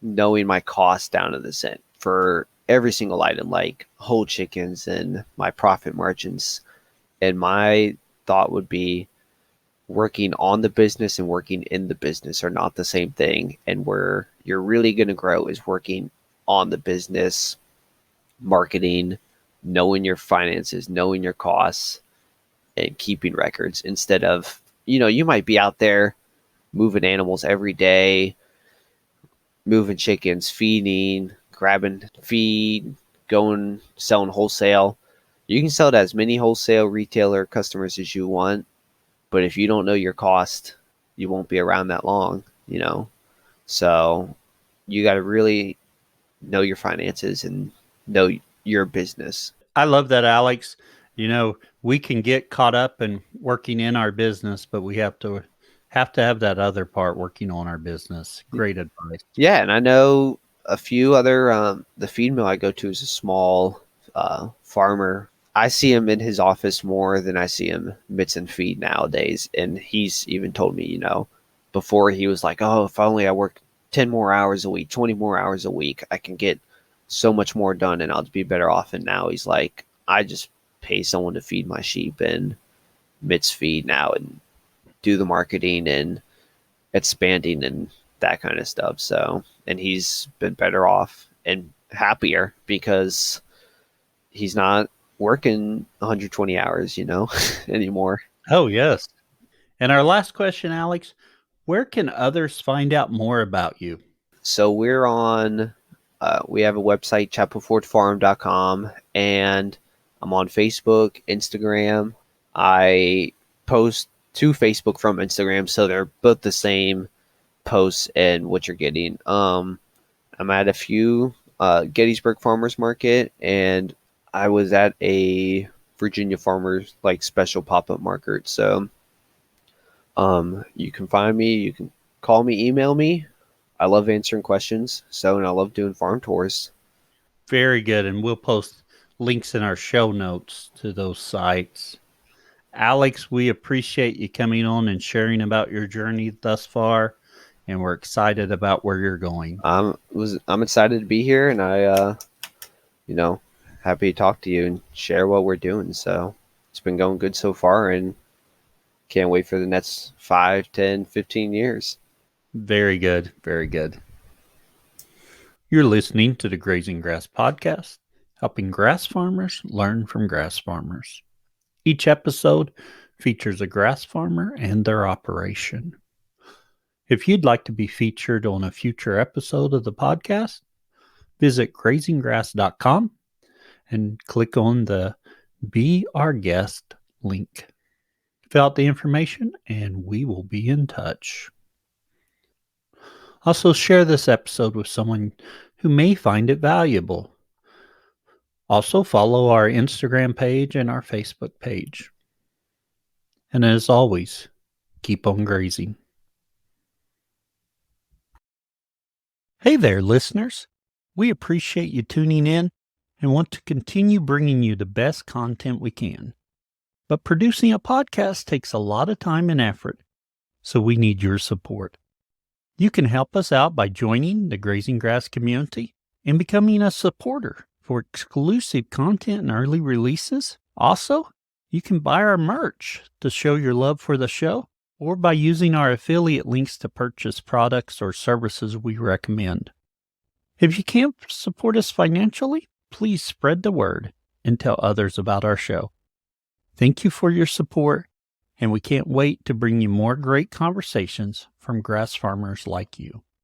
S2: knowing my cost down to the cent for every single item, like whole chickens and my profit margins. And my thought would be, working on the business and working in the business are not the same thing. And where you're really going to grow is working on the business, marketing, knowing your finances, knowing your costs, and keeping records, instead of, you might be out there moving animals every day, moving chickens, feeding, grabbing feed, going, selling wholesale. You can sell to as many wholesale retailer customers as you want, but if you don't know your cost, you won't be around that long, So you got to really know your finances and know your business.
S1: I love that, Alex. We can get caught up in working in our business, but we have to have that other part, working on our business. Great advice.
S2: Yeah, and I know a few other, the feed mill I go to is a small farmer. I see him in his office more than I see him mixing feed nowadays. And he's even told me, before he was like, oh, if only I work 10 more hours a week, 20 more hours a week, I can get so much more done and I'll be better off. And now he's like, I just pay someone to feed my sheep and mix feed now and do the marketing and expanding and that kind of stuff. So, and he's been better off and happier because he's not working 120 hours, anymore.
S1: Oh, yes. And our last question, Alex, where can others find out more about you?
S2: So we're on, we have a website, chapelfordfarm.com, and I'm on Facebook, Instagram. I post to Facebook from Instagram, so they're both the same posts and what you're getting. I'm at a few Gettysburg Farmers Market, and I was at a Virginia Farmers special pop-up market. So you can find me, you can call me, email me. I love answering questions. And I love doing farm tours.
S1: Very good. And we'll post links in our show notes to those sites. Alex, we appreciate you coming on and sharing about your journey thus far, and we're excited about where you're going.
S2: I'm excited to be here, and I happy to talk to you and share what we're doing. So it's been going good so far, and can't wait for the next 5, 10, 15 years.
S1: Very good. Very good. You're listening to the Grazing Grass Podcast, helping grass farmers learn from grass farmers. Each episode features a grass farmer and their operation. If you'd like to be featured on a future episode of the podcast, visit grazinggrass.com and click on the Be Our Guest link. Fill out the information and we will be in touch. Also, share this episode with someone who may find it valuable. Also, follow our Instagram page and our Facebook page. And as always, keep on grazing. Hey there, listeners. We appreciate you tuning in and want to continue bringing you the best content we can. But producing a podcast takes a lot of time and effort, so we need your support. You can help us out by joining the Grazing Grass community and becoming a supporter for exclusive content and early releases. Also, you can buy our merch to show your love for the show, or by using our affiliate links to purchase products or services we recommend. If you can't support us financially, please spread the word and tell others about our show. Thank you for your support, and we can't wait to bring you more great conversations from grass farmers like you.